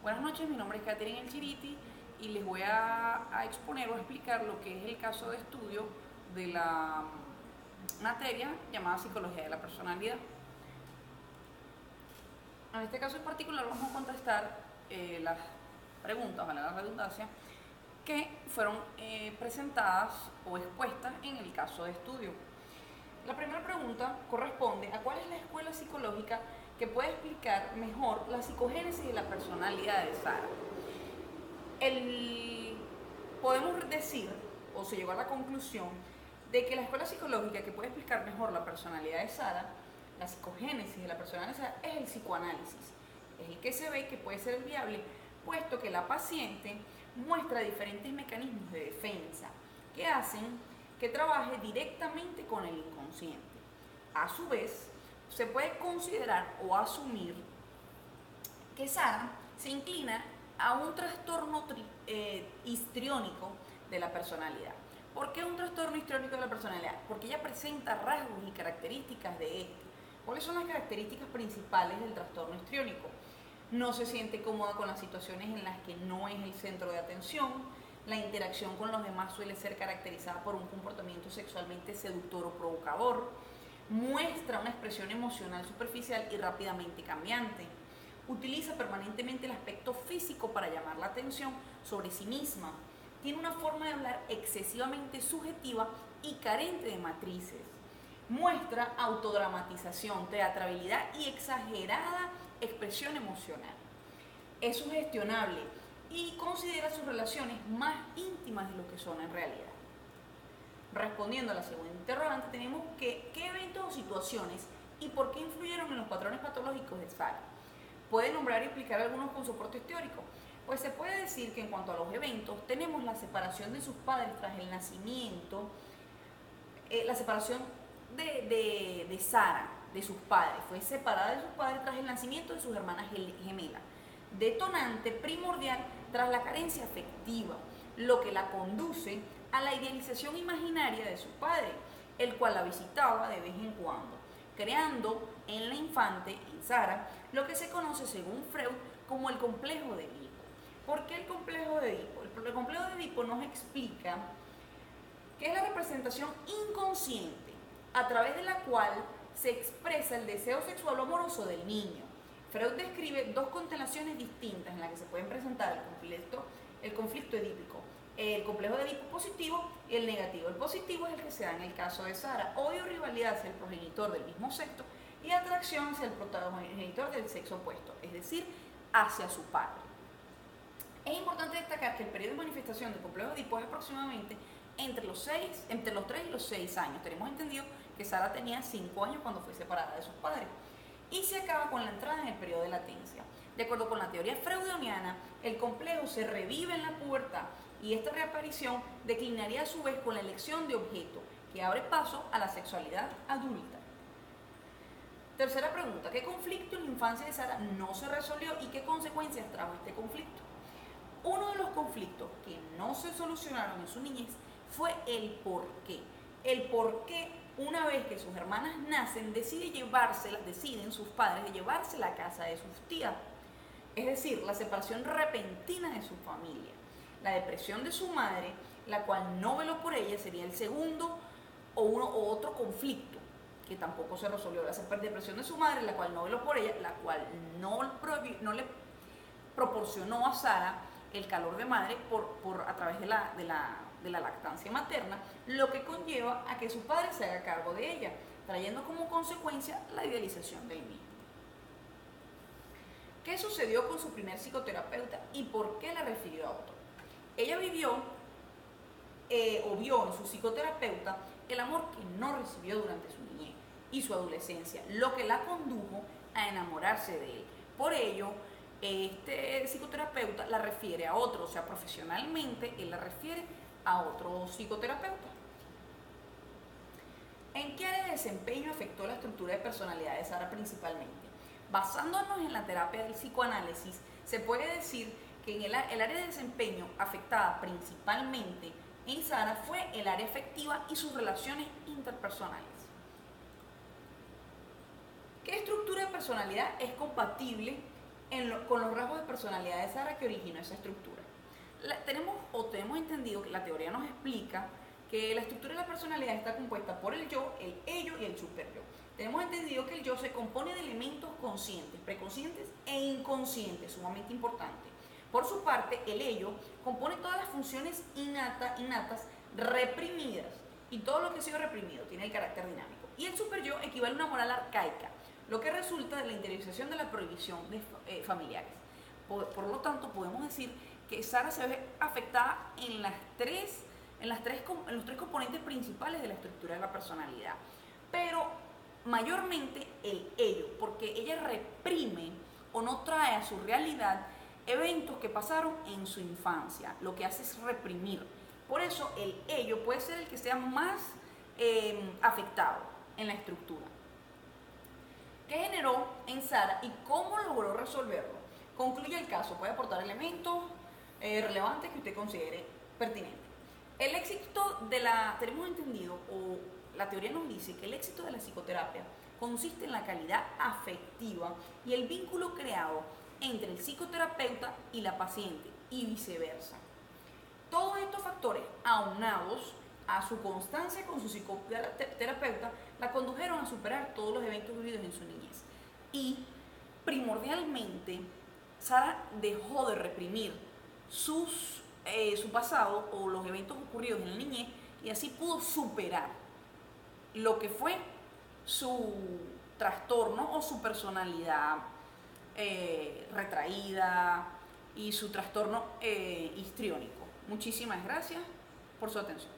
Buenas noches, mi nombre es Catherine El Chiriti y les voy a exponer o a explicar lo que es el caso de estudio de la materia llamada Psicología de la Personalidad. En este caso en particular vamos a contestar las preguntas, vale la redundancia, que fueron presentadas o expuestas en el caso de estudio. La primera pregunta corresponde a cuál es la escuela psicológica que puede explicar mejor la psicogénesis de la personalidad de Sara. Podemos decir, o se llegó a la conclusión, de que la escuela psicológica que puede explicar mejor la personalidad de Sara, la psicogénesis de la personalidad de Sara, es el psicoanálisis. Es el que se ve que puede ser viable, puesto que la paciente muestra diferentes mecanismos de defensa que hacen que trabaje directamente con el inconsciente. A su vez, se puede considerar o asumir que Sara se inclina a un trastorno histriónico de la personalidad. ¿Por qué un trastorno histriónico de la personalidad? Porque ella presenta rasgos y características de este. ¿Cuáles son las características principales del trastorno histriónico? No se siente cómoda con las situaciones en las que no es el centro de atención. La interacción con los demás suele ser caracterizada por un comportamiento sexualmente seductor o provocador. Muestra una expresión emocional superficial y rápidamente cambiante. Utiliza permanentemente el aspecto físico para llamar la atención sobre sí misma. Tiene una forma de hablar excesivamente subjetiva y carente de matrices. Muestra autodramatización, teatralidad y exagerada expresión emocional. Es sugestionable y considera sus relaciones más íntimas de lo que son en realidad. Respondiendo a la segunda interrogante, tenemos que qué eventos o situaciones y por qué influyeron en los patrones patológicos de Sara. ¿Puede nombrar y explicar algunos con soportes teóricos? Pues se puede decir que en cuanto a los eventos, tenemos la separación de sus padres tras el nacimiento, la separación de Sara, de sus padres. Fue separada de sus padres tras el nacimiento de sus hermanas gemelas. Detonante primordial tras la carencia afectiva, lo que la conduce a la idealización imaginaria de su padre, el cual la visitaba de vez en cuando, creando en la infante, en Sara, lo que se conoce según Freud como el complejo de Edipo. ¿Por qué el complejo de Edipo? El complejo de Edipo nos explica que es la representación inconsciente a través de la cual se expresa el deseo sexual o amoroso del niño. Freud describe dos constelaciones distintas en las que se pueden presentar el conflicto edípico. El complejo de Edipo positivo y el negativo. El positivo es el que se da en el caso de Sara. Odio, rivalidad hacia el progenitor del mismo sexo y atracción hacia el progenitor del sexo opuesto, es decir, hacia su padre. Es importante destacar que el periodo de manifestación del complejo de Edipo es aproximadamente entre los 3 y los 6 años. Tenemos entendido que Sara tenía 5 años cuando fue separada de sus padres. Y se acaba con la entrada en el periodo de latencia. De acuerdo con la teoría freudiana, el complejo se revive en la pubertad y esta reaparición declinaría a su vez con la elección de objeto, que abre paso a la sexualidad adulta. Tercera pregunta, ¿qué conflicto en la infancia de Sara no se resolvió y qué consecuencias trajo este conflicto? Uno de los conflictos que no se solucionaron en su niñez fue el por qué. El por qué, una vez que sus hermanas nacen, deciden sus padres llevársela a casa de sus tías. Es decir, la separación repentina de su familia. La depresión de su madre, la cual no veló por ella, sería el segundo o otro conflicto que tampoco se resolvió. La depresión de su madre, la cual no veló por ella, la cual no le proporcionó a Sara el calor de madre a través de la lactancia materna, lo que conlleva a que su padre se haga cargo de ella, trayendo como consecuencia la idealización del mismo. ¿Qué sucedió con su primer psicoterapeuta y por qué la refirió a otro? Ella vio en su psicoterapeuta el amor que no recibió durante su niñez y su adolescencia, lo que la condujo a enamorarse de él. Por ello, este psicoterapeuta la refiere a otro, o sea, profesionalmente él la refiere a otro psicoterapeuta. ¿En qué área de desempeño afectó la estructura de personalidad de Sara principalmente? Basándonos en la terapia del psicoanálisis, se puede decir que en el área de desempeño afectada principalmente en Sara fue el área afectiva y sus relaciones interpersonales. ¿Qué estructura de personalidad es compatible con los rasgos de personalidad de Sara que originó esa estructura. Tenemos entendido que la teoría nos explica que la estructura de la personalidad está compuesta por el yo, el ello y el superyo. Tenemos entendido que el yo se compone de elementos conscientes, preconscientes e inconscientes, sumamente importante. Por su parte, el ello compone todas las funciones innatas reprimidas, y todo lo que ha sido reprimido tiene el carácter dinámico. Y el superyo equivale a una moral arcaica, lo que resulta de la interiorización de la prohibición de familiares. Por lo tanto, podemos decir que Sara se ve afectada en los tres componentes principales de la estructura de la personalidad, pero mayormente el ello, porque ella reprime o no trae a su realidad eventos que pasaron en su infancia, lo que hace es reprimir. Por eso el ello puede ser el que sea más afectado en la estructura. ¿Qué generó en Sara y cómo logró resolverlo? Concluye el caso, puede aportar elementos relevantes que usted considere pertinentes. El éxito tenemos entendido, o la teoría nos dice que el éxito de la psicoterapia consiste en la calidad afectiva y el vínculo creado entre el psicoterapeuta y la paciente y viceversa. Todos estos factores, aunados a su constancia con su psicoterapeuta, la condujeron a superar todos los eventos vividos en su niñez. Y primordialmente, Sara dejó de reprimir su pasado o los eventos ocurridos en la niñez y así pudo superar lo que fue su trastorno o su personalidad retraída y su trastorno histriónico. Muchísimas gracias por su atención.